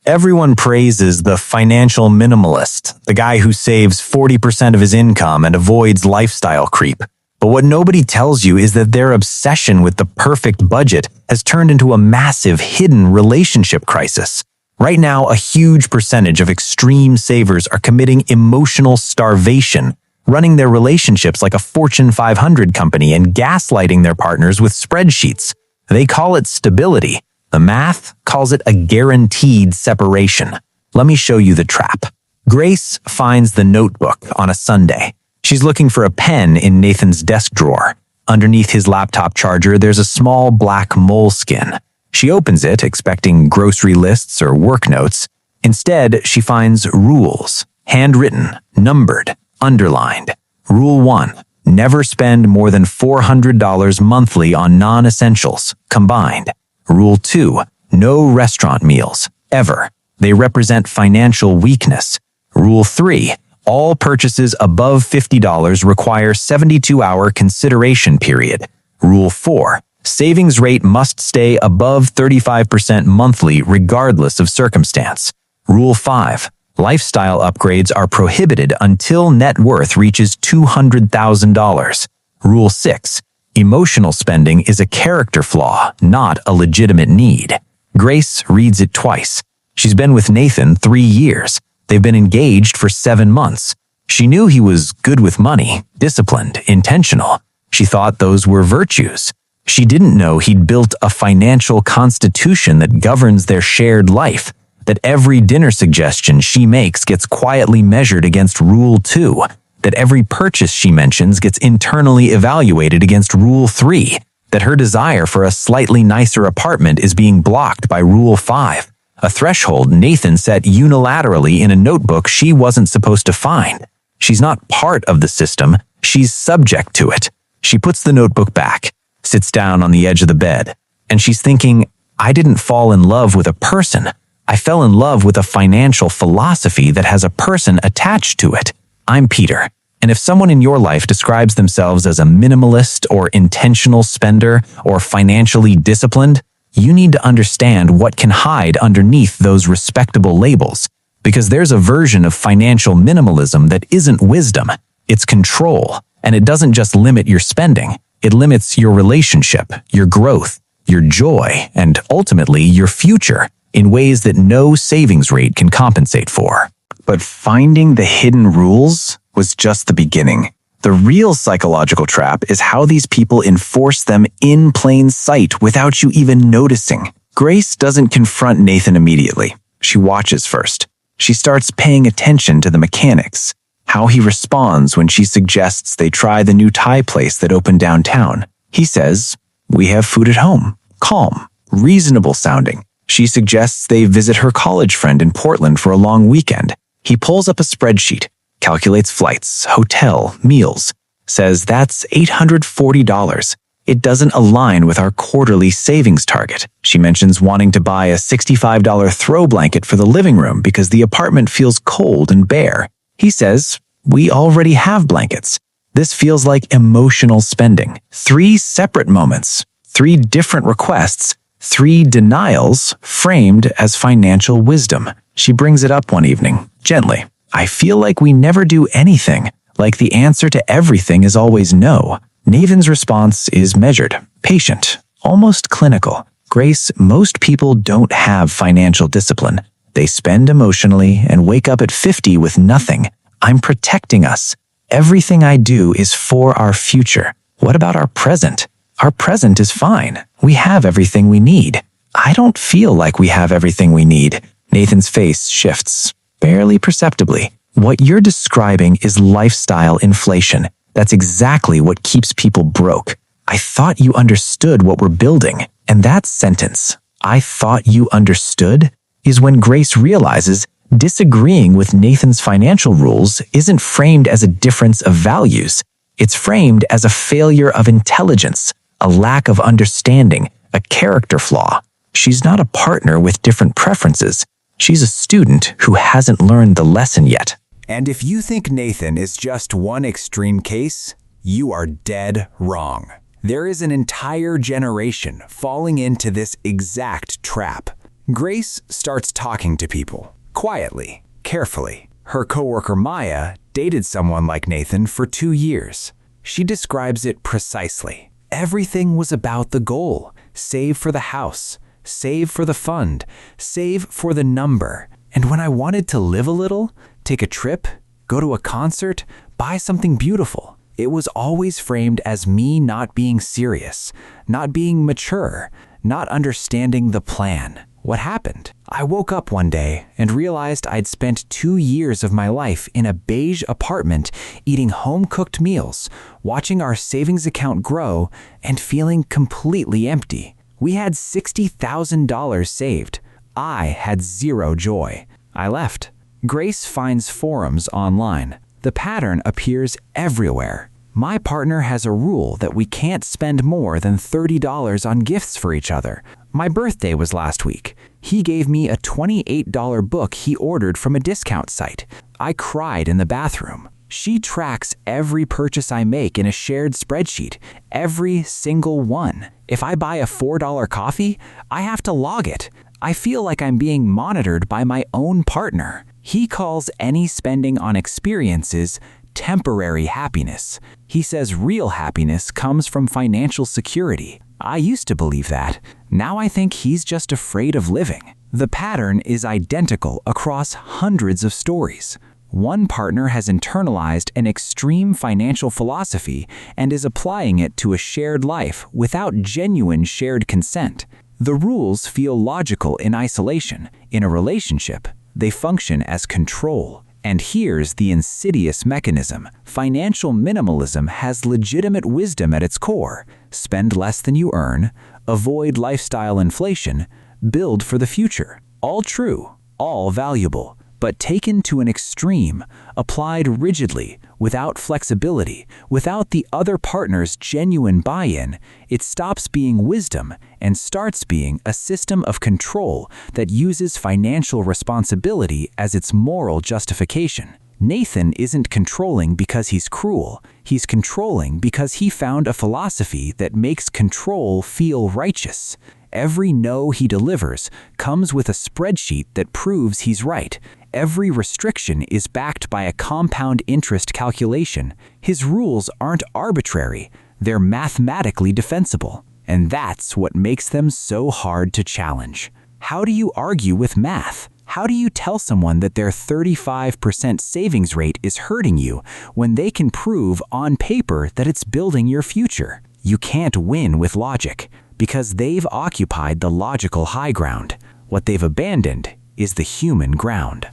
Everyone praises the financial minimalist, the guy who saves 40% of his income and avoids lifestyle creep. But what nobody tells you is that their obsession with the perfect budget has turned into a massive hidden relationship crisis. Right now, a huge percentage of extreme savers are committing emotional starvation, running their relationships like a Fortune 500 company and gaslighting their partners with spreadsheets. They call it stability. The math calls it a guaranteed separation. Let me show you the trap. Grace finds the notebook on a Sunday. She's looking for a pen in Nathan's desk drawer. Underneath his laptop charger, there's a small black moleskin. She opens it, expecting grocery lists or work notes. Instead, she finds rules, handwritten, numbered, underlined. Rule 1. Never spend more than $400 monthly on non-essentials, combined. Rule 2. No restaurant meals, ever. They represent financial weakness. Rule 3. All purchases above $50 require 72-hour consideration period. Rule 4. Savings rate must stay above 35% monthly regardless of circumstance. Rule 5. Lifestyle upgrades are prohibited until net worth reaches $200,000. Rule 6. Emotional spending is a character flaw, not a legitimate need. Grace reads it twice. She's been with Nathan 3 years. They've been engaged for 7 months. She knew he was good with money, disciplined, intentional. She thought those were virtues. She didn't know he'd built a financial constitution that governs their shared life, that every dinner suggestion she makes gets quietly measured against Rule 2, that every purchase she mentions gets internally evaluated against Rule 3, that her desire for a slightly nicer apartment is being blocked by Rule 5, a threshold Nathan set unilaterally in a notebook she wasn't supposed to find. She's not part of the system, she's subject to it. She puts the notebook back, sits down on the edge of the bed, and she's thinking, I didn't fall in love with a person. I fell in love with a financial philosophy that has a person attached to it. I'm Peter, and if someone in your life describes themselves as a minimalist or intentional spender or financially disciplined, you need to understand what can hide underneath those respectable labels, because there's a version of financial minimalism that isn't wisdom, it's control, and it doesn't just limit your spending, it limits your relationship, your growth, your joy, and ultimately your future in ways that no savings rate can compensate for. But finding the hidden rules was just the beginning. The real psychological trap is how these people enforce them in plain sight without you even noticing. Grace doesn't confront Nathan immediately. She watches first. She starts paying attention to the mechanics, how he responds when she suggests they try the new Thai place that opened downtown. He says, "We have food at home." Calm, reasonable sounding. She suggests they visit her college friend in Portland for a long weekend. He pulls up a spreadsheet, calculates flights, hotel, meals, says that's $840. It doesn't align with our quarterly savings target. She mentions wanting to buy a $65 throw blanket for the living room because the apartment feels cold and bare. He says, we already have blankets. This feels like emotional spending. 3 separate moments, 3 different requests, 3 denials framed as financial wisdom. She brings it up one evening, gently. I feel like we never do anything, like the answer to everything is always no. Nathan's response is measured, patient, almost clinical. Grace, most people don't have financial discipline. They spend emotionally and wake up at 50 with nothing. I'm protecting us. Everything I do is for our future. What about our present? Our present is fine. We have everything we need. I don't feel like we have everything we need. Nathan's face shifts, barely perceptibly. What you're describing is lifestyle inflation. That's exactly what keeps people broke. I thought you understood what we're building. And that sentence, I thought you understood, is when Grace realizes disagreeing with Nathan's financial rules isn't framed as a difference of values. It's framed as a failure of intelligence, a lack of understanding, a character flaw. She's not a partner with different preferences. She's a student who hasn't learned the lesson yet. And if you think Nathan is just one extreme case, you are dead wrong. There is an entire generation falling into this exact trap. Grace starts talking to people, quietly, carefully. Her coworker Maya dated someone like Nathan for 2 years. She describes it precisely. Everything was about the goal. Save for the house, save for the fund, save for the number. And when I wanted to live a little, take a trip, go to a concert, buy something beautiful, it was always framed as me not being serious, not being mature, not understanding the plan. What happened? I woke up one day and realized I'd spent 2 years of my life in a beige apartment, eating home-cooked meals, watching our savings account grow, and feeling completely empty. We had $60,000 saved. I had zero joy. I left. Grace finds forums online. The pattern appears everywhere. My partner has a rule that we can't spend more than $30 on gifts for each other. My birthday was last week. He gave me a $28 book he ordered from a discount site. I cried in the bathroom. She tracks every purchase I make in a shared spreadsheet, every single one. If I buy a $4 coffee, I have to log it. I feel like I'm being monitored by my own partner. He calls any spending on experiences temporary happiness. He says real happiness comes from financial security. I used to believe that. Now I think he's just afraid of living. The pattern is identical across hundreds of stories. One partner has internalized an extreme financial philosophy and is applying it to a shared life without genuine shared consent. The rules feel logical in isolation. In a relationship, they function as control. And here's the insidious mechanism. Financial minimalism has legitimate wisdom at its core. Spend less than you earn, avoid lifestyle inflation, build for the future. All true, all valuable, but taken to an extreme, applied rigidly, without flexibility, without the other partner's genuine buy-in, it stops being wisdom and starts being a system of control that uses financial responsibility as its moral justification. Nathan isn't controlling because he's cruel. He's controlling because he found a philosophy that makes control feel righteous. Every no he delivers comes with a spreadsheet that proves he's right. Every restriction is backed by a compound interest calculation. His rules aren't arbitrary, they're mathematically defensible. And that's what makes them so hard to challenge. How do you argue with math? How do you tell someone that their 35% savings rate is hurting you when they can prove on paper that it's building your future? You can't win with logic because they've occupied the logical high ground. What they've abandoned is the human ground.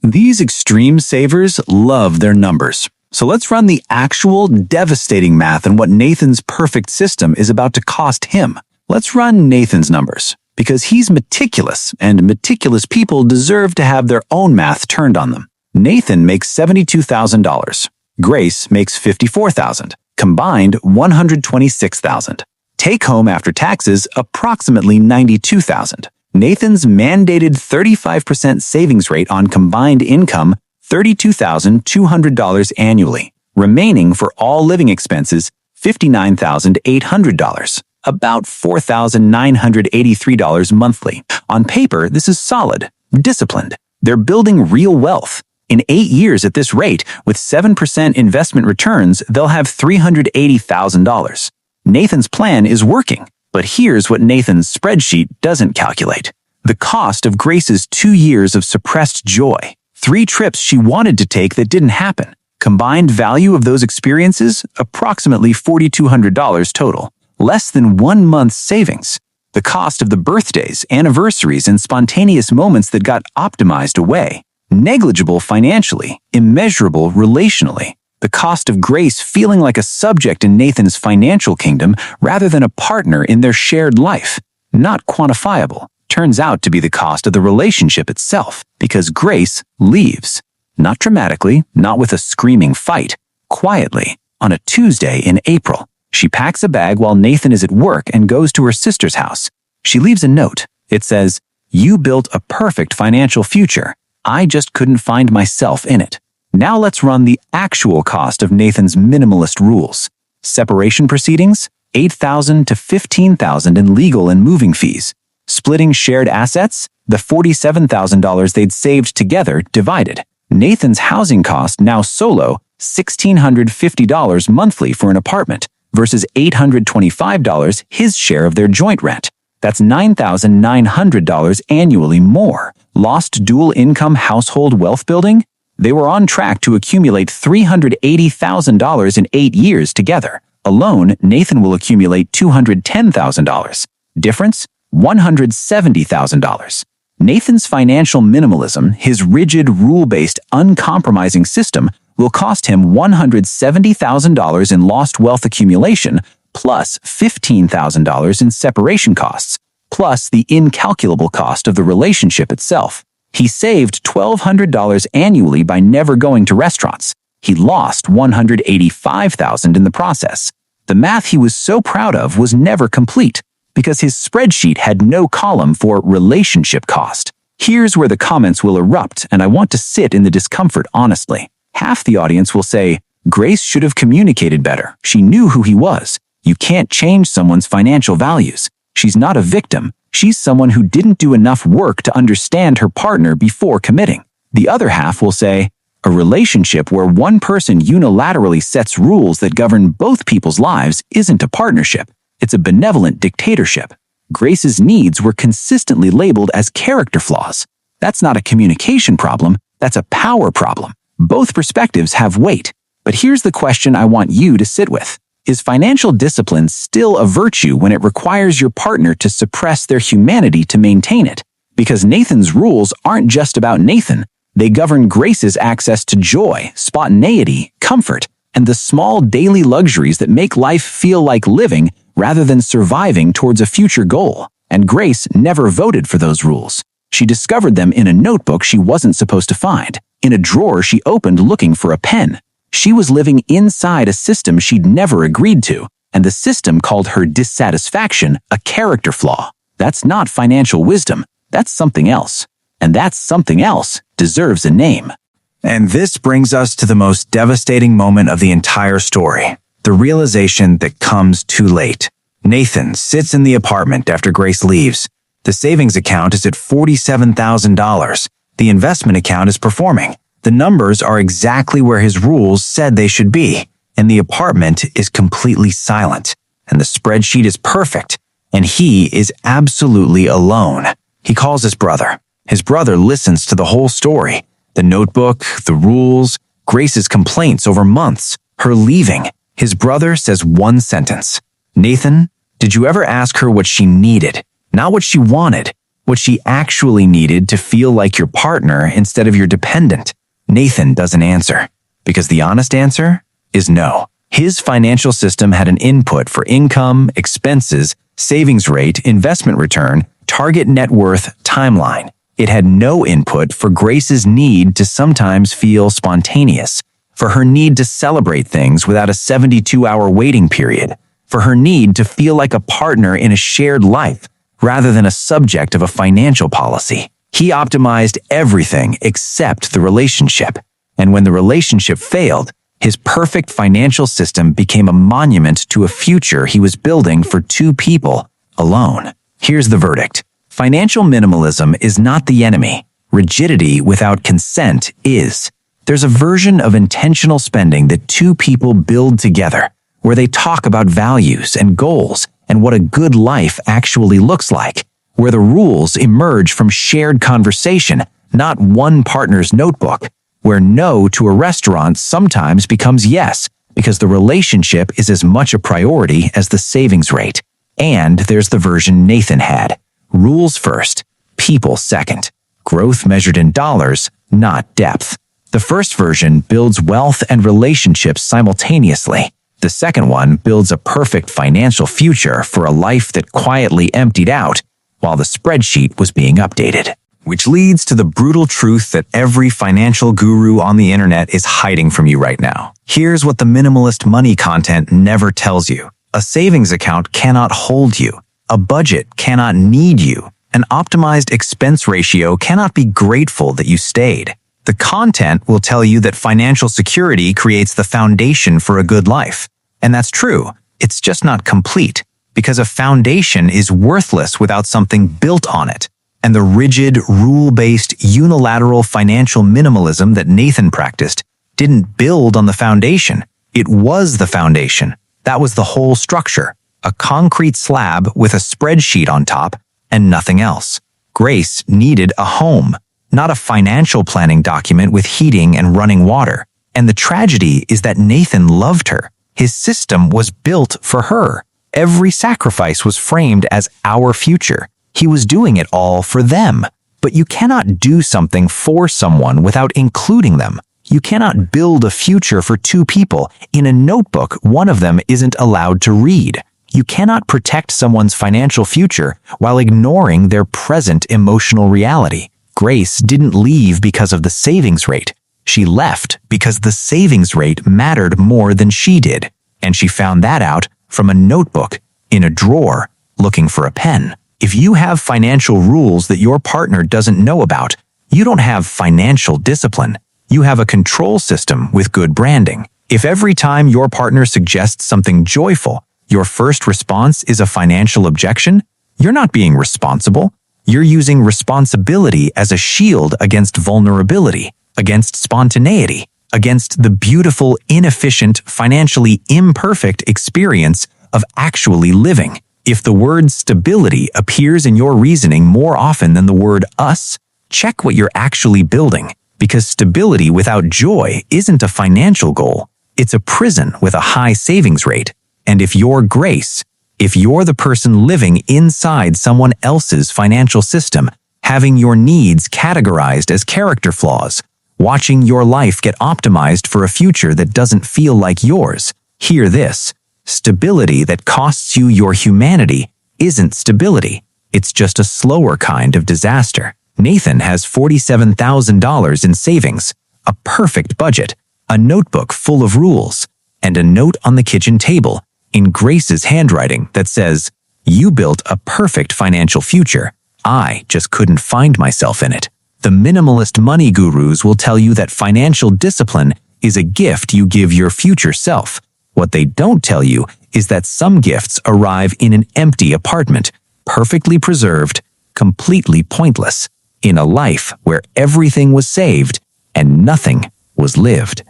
These extreme savers love their numbers. So let's run the actual devastating math on what Nathan's perfect system is about to cost him. Let's run Nathan's numbers, because he's meticulous, and meticulous people deserve to have their own math turned on them. Nathan makes $72,000. Grace makes $54,000. Combined, $126,000. Take home after taxes, approximately $92,000. Nathan's mandated 35% savings rate on combined income, $32,200 annually. Remaining for all living expenses, $59,800. About $4,983 monthly. On paper, this is solid, disciplined. They're building real wealth. In 8 years at this rate, with 7% investment returns, they'll have $380,000. Nathan's plan is working, but here's what Nathan's spreadsheet doesn't calculate. The cost of Grace's 2 years of suppressed joy. 3 trips she wanted to take that didn't happen. Combined value of those experiences, approximately $4,200 total. Less than 1 month's savings. The cost of the birthdays, anniversaries, and spontaneous moments that got optimized away. Negligible financially, immeasurable relationally. The cost of Grace feeling like a subject in Nathan's financial kingdom rather than a partner in their shared life. Not quantifiable. Turns out to be the cost of the relationship itself, because Grace leaves. Not dramatically, not with a screaming fight. Quietly, on a Tuesday in April. She packs a bag while Nathan is at work and goes to her sister's house. She leaves a note. It says, "You built a perfect financial future. I just couldn't find myself in it." Now let's run the actual cost of Nathan's minimalist rules. Separation proceedings, $8,000 to $15,000 in legal and moving fees. Splitting shared assets, The $47,000 they'd saved together divided. Nathan's housing cost now solo $1,650 monthly for an apartment versus $825 his share of their joint rent. That's $9,900 annually more. Lost dual income household wealth building? They were on track to accumulate $380,000 in 8 years together. Alone, Nathan will accumulate $210,000. Difference? $170,000. Nathan's financial minimalism, his rigid, rule-based, uncompromising system, will cost him $170,000 in lost wealth accumulation, plus $15,000 in separation costs, plus the incalculable cost of the relationship itself. He saved $1,200 annually by never going to restaurants. He lost $185,000 in the process. The math he was so proud of was never complete, because his spreadsheet had no column for relationship cost. Here's where the comments will erupt, and I want to sit in the discomfort honestly. Half the audience will say, Grace should have communicated better. She knew who he was. You can't change someone's financial values. She's not a victim. She's someone who didn't do enough work to understand her partner before committing. The other half will say, a relationship where one person unilaterally sets rules that govern both people's lives isn't a partnership. It's a benevolent dictatorship. Grace's needs were consistently labeled as character flaws. That's not a communication problem, that's a power problem. Both perspectives have weight. But here's the question I want you to sit with. Is financial discipline still a virtue when it requires your partner to suppress their humanity to maintain it? Because Nathan's rules aren't just about Nathan. They govern Grace's access to joy, spontaneity, comfort, and the small daily luxuries that make life feel like living rather than surviving towards a future goal. And Grace never voted for those rules. She discovered them in a notebook she wasn't supposed to find, in a drawer she opened looking for a pen. She was living inside a system she'd never agreed to, and the system called her dissatisfaction a character flaw. That's not financial wisdom. That's something else. And that something else deserves a name. And this brings us to the most devastating moment of the entire story. The realization that comes too late. Nathan sits in the apartment after Grace leaves. The savings account is at $47,000. The investment account is performing. The numbers are exactly where his rules said they should be. And the apartment is completely silent. And the spreadsheet is perfect. And he is absolutely alone. He calls his brother. His brother listens to the whole story. The notebook, the rules, Grace's complaints over months, her leaving. His brother says one sentence. Nathan, did you ever ask her what she needed? Not what she wanted, what she actually needed to feel like your partner instead of your dependent. Nathan doesn't answer, because the honest answer is no. His financial system had an input for income, expenses, savings rate, investment return, target net worth, timeline. It had no input for Grace's need to sometimes feel spontaneous, for her need to celebrate things without a 72-hour waiting period, for her need to feel like a partner in a shared life rather than a subject of a financial policy. He optimized everything except the relationship, and when the relationship failed, his perfect financial system became a monument to a future he was building for two people, alone. Here's the verdict. Financial minimalism is not the enemy. Rigidity without consent is. There's a version of intentional spending that two people build together, where they talk about values and goals and what a good life actually looks like, where the rules emerge from shared conversation, not one partner's notebook, where no to a restaurant sometimes becomes yes, because the relationship is as much a priority as the savings rate. And there's the version Nathan had. Rules first, people second. Growth measured in dollars, not depth. The first version builds wealth and relationships simultaneously. The second one builds a perfect financial future for a life that quietly emptied out while the spreadsheet was being updated. Which leads to the brutal truth that every financial guru on the internet is hiding from you right now. Here's what the minimalist money content never tells you. A savings account cannot hold you. A budget cannot need you. An optimized expense ratio cannot be grateful that you stayed. The content will tell you that financial security creates the foundation for a good life. And that's true. It's just not complete, because a foundation is worthless without something built on it. And the rigid, rule-based, unilateral financial minimalism that Nathan practiced didn't build on the foundation. It was the foundation. That was the whole structure. A concrete slab with a spreadsheet on top and nothing else. Grace needed a home, not a financial planning document with heating and running water. And the tragedy is that Nathan loved her. His system was built for her. Every sacrifice was framed as our future. He was doing it all for them. But you cannot do something for someone without including them. You cannot build a future for two people in a notebook one of them isn't allowed to read. You cannot protect someone's financial future while ignoring their present emotional reality. Grace didn't leave because of the savings rate. She left because the savings rate mattered more than she did. And she found that out from a notebook in a drawer looking for a pen. If you have financial rules that your partner doesn't know about, you don't have financial discipline. You have a control system with good branding. If every time your partner suggests something joyful, your first response is a financial objection, you're not being responsible. You're using responsibility as a shield against vulnerability, against spontaneity, against the beautiful, inefficient, financially imperfect experience of actually living. If the word stability appears in your reasoning more often than the word us, check what you're actually building, because stability without joy isn't a financial goal. It's a prison with a high savings rate. And if you're Grace, if you're the person living inside someone else's financial system, having your needs categorized as character flaws, watching your life get optimized for a future that doesn't feel like yours, hear this. Stability that costs you your humanity isn't stability. It's just a slower kind of disaster. Nathan has $47,000 in savings, a perfect budget, a notebook full of rules, and a note on the kitchen table in Grace's handwriting that says, "You built a perfect financial future. I just couldn't find myself in it." The minimalist money gurus will tell you that financial discipline is a gift you give your future self. What they don't tell you is that some gifts arrive in an empty apartment, perfectly preserved, completely pointless, in a life where everything was saved and nothing was lived.